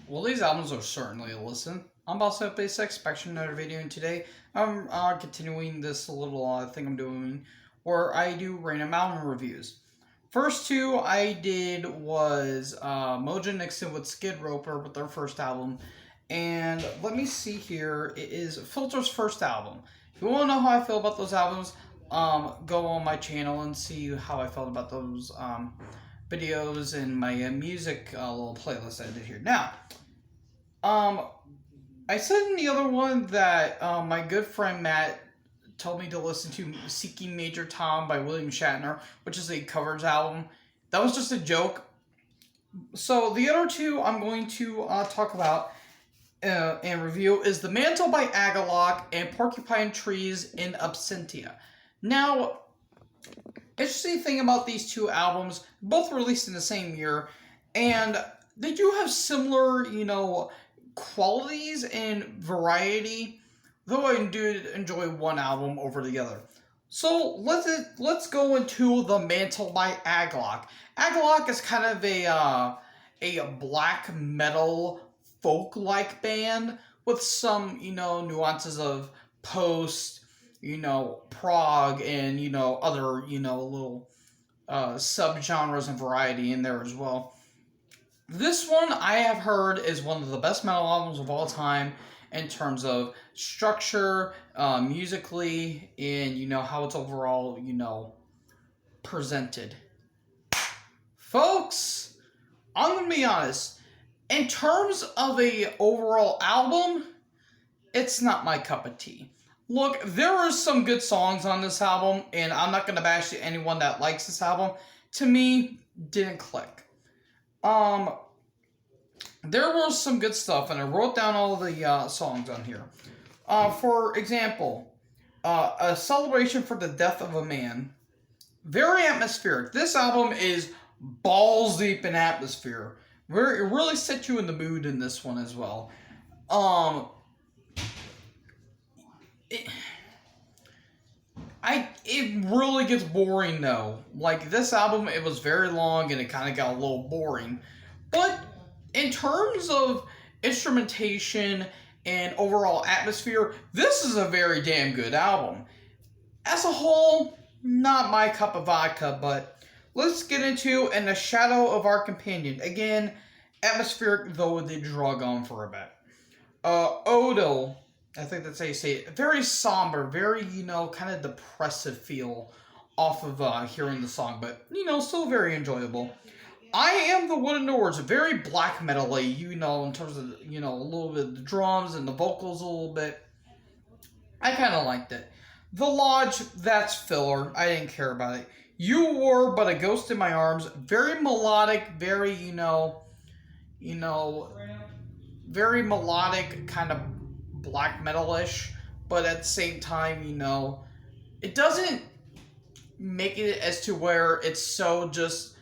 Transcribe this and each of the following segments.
Well, these albums are certainly a listen. I'm also Basic, back to another video, and today I'm continuing this little thing I'm doing where I do random album reviews. First two I did was Mojo Nixon with Skid Roper with their first album, and let me see here, it is Filter's first album. If you want to know how I feel about those albums, go on my channel and see how I felt about those videos and my music little playlist I did here. Now, um, I said in the other one that my good friend Matt told me to listen to Seeking Major Tom by William Shatner, which is a covers album. That was just a joke. So the other two I'm going to talk about and review is The Mantle by Agalloch and Porcupine Trees in Absentia. Now, interesting thing about these two albums, both released in the same year, and they do have similar, qualities and variety, though I do enjoy one album over the other. So let's go into The Mantle by Agalloch. Agalloch is kind of a black metal folk-like band with some, nuances of post, prog and, other, little subgenres and variety in there as well. This one I have heard is one of the best metal albums of all time in terms of structure, musically, and, how it's overall, presented. Folks, I'm going to be honest. In terms of a overall album, it's not my cup of tea. Look, there are some good songs on this album, and I'm not going to bash anyone that likes this album. To me, didn't click. There was some good stuff, and I wrote down all the songs on here. For example, A Celebration for the Death of a Man. Very atmospheric. This album is balls deep in atmosphere. It really sets you in the mood in this one as well. It really gets boring though. Like this album, it was very long and it kind of got a little boring. But in terms of instrumentation and overall atmosphere, this is a very damn good album. As a whole, not my cup of vodka, but let's get into In the Shadow of Our Companion. Again, atmospheric, though they drug on for a bit. Odal, I think that's how you say it. Very somber, very, kind of depressive feel off of hearing the song, but, still very enjoyable. I Am the Wooden Doors, very black metal-y, in terms of, a little bit of the drums and the vocals a little bit. I kind of liked it. The Lodge, that's filler. I didn't care about it. You Were But a Ghost in My Arms, very melodic, very, very melodic, kind of black metal-ish, but at the same time, it doesn't make it as to where it's so just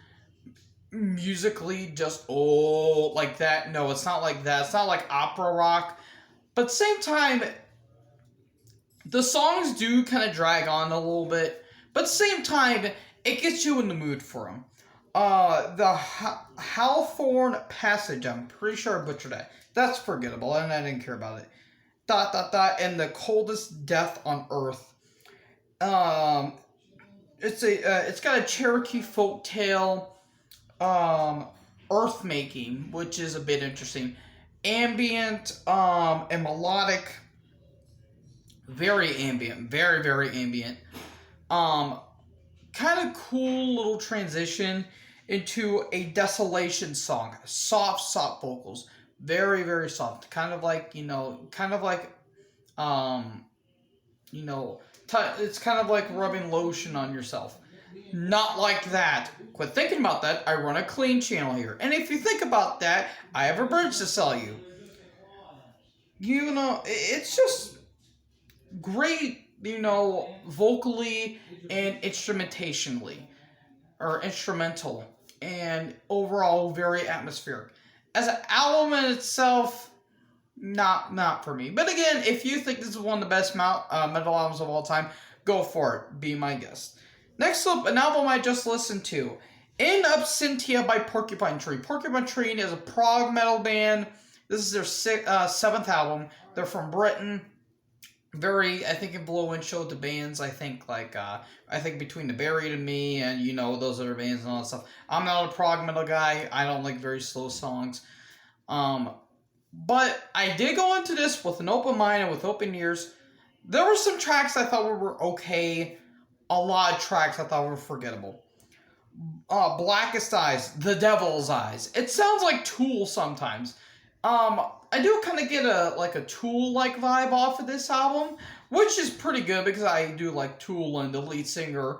musically just like that. No, it's not like that. It's not like opera rock, but at the same time, the songs do kind of drag on a little bit, but at the same time, it gets you in the mood for them. The Hawthorne Passage, I'm pretty sure I butchered that. That's forgettable, and I didn't care about it. ... and The Coldest Death on Earth. It's got a Cherokee folk tale, earth making, which is a bit interesting. Ambient, and melodic. Very ambient, very, very ambient. Kind of cool little transition into a desolation song. Soft vocals. Very, very soft. Kind of like, it's kind of like rubbing lotion on yourself. Not like that. Quit thinking about that. I run a clean channel here. And if you think about that, I have a bridge to sell you. It's just great, vocally and instrumental, and overall very atmospheric. As an album in itself, not for me. But again, if you think this is one of the best metal albums of all time, go for it. Be my guest. Next up, an album I just listened to, In Absentia by Porcupine Tree. Porcupine Tree is a prog metal band. This is their seventh album. They're from Britain. Very, I think, influential to bands. I think I think Between the Buried and Me, and those other bands and all that stuff. I'm not a prog metal guy. I don't like very slow songs. But I did go into this with an open mind and with open ears. There were some tracks I thought were okay. A lot of tracks I thought were forgettable. Blackest Eyes, The Devil's Eyes. It sounds like Tool sometimes. I do kind of get a Tool-like vibe off of this album, which is pretty good because I do like Tool, and the lead singer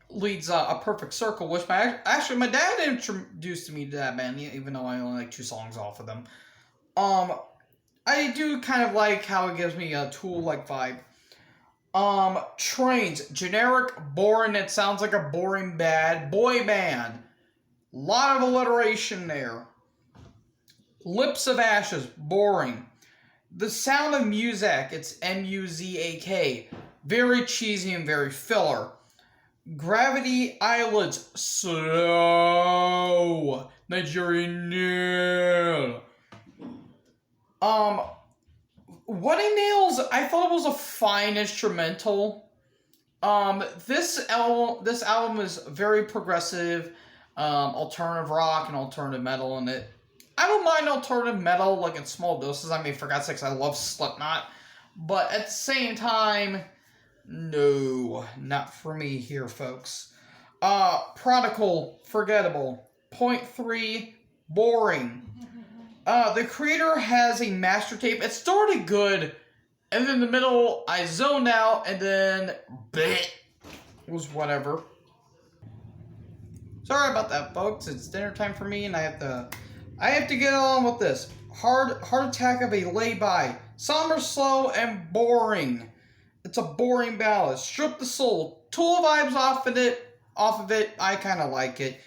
leads A Perfect Circle, which my dad introduced me to that band, even though I only like 2 songs off of them. I do kind of like how it gives me a Tool-like vibe. Trains, generic, boring. It sounds like a boring bad boy band. Lot of alliteration there. Lips of Ashes, boring. The Sound of Muzak, it's M-U-Z-A-K. Very cheesy and very filler. Gravity Eyelids, slow. Nigerian Nail. Wedding Nails, I thought it was a fine instrumental. This album is very progressive, alternative rock and alternative metal in it. I don't mind alternative metal, like in small doses. I mean, for God's sakes, I love Slipknot. But at the same time, no, not for me here, folks. Prodigal, forgettable. Point 3, boring. The creator has a master tape. It started good, and then in the middle, I zoned out, and then, bleh, it was whatever. Sorry about that, folks. It's dinner time for me, and I have to get on with this. Heart Attack of a Lay-By. Somber, slow, and boring. It's a boring ballad. Strip the Soul. Tool vibes off of it. I kind of like it.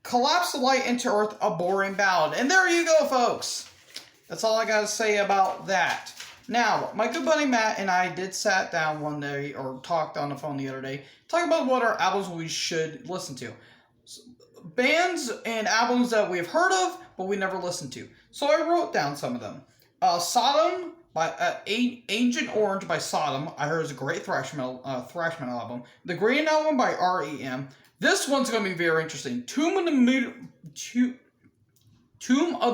Collapse the Light into Earth, a boring ballad. And there you go, folks. That's all I got to say about that. Now, my good buddy Matt and I did sat down one day, or talked on the phone the other day, talking about what our albums we should listen to. Bands and albums that we've heard of, but we never listened to. So I wrote down some of them. Sodom by Agent Orange by Sodom. I heard it's a great thrash metal album. The Green Album by R.E.M. This one's going to be very interesting. Tomb of the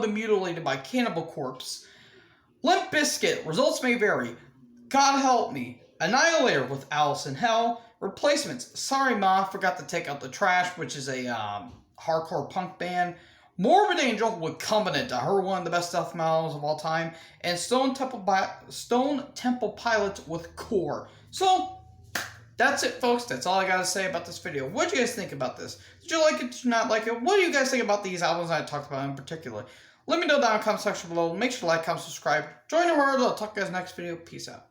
Mutilated by Cannibal Corpse. Limp Bizkit, Results May Vary. God Help Me. Annihilator with Alice in Hell. Replacements, Sorry Ma, Forgot to Take Out the Trash, which is a hardcore punk band. Morbid Angel with Covenant, I heard one of the best death metals of all time. And Stone Temple Pilots with Core. So, that's it, folks. That's all I got to say about this video. What do you guys think about this? Did you like it? Did you not like it? What do you guys think about these albums I talked about in particular? Let me know down in the comment section below. Make sure to like, comment, subscribe. Join the herd. I'll talk to you guys next video. Peace out.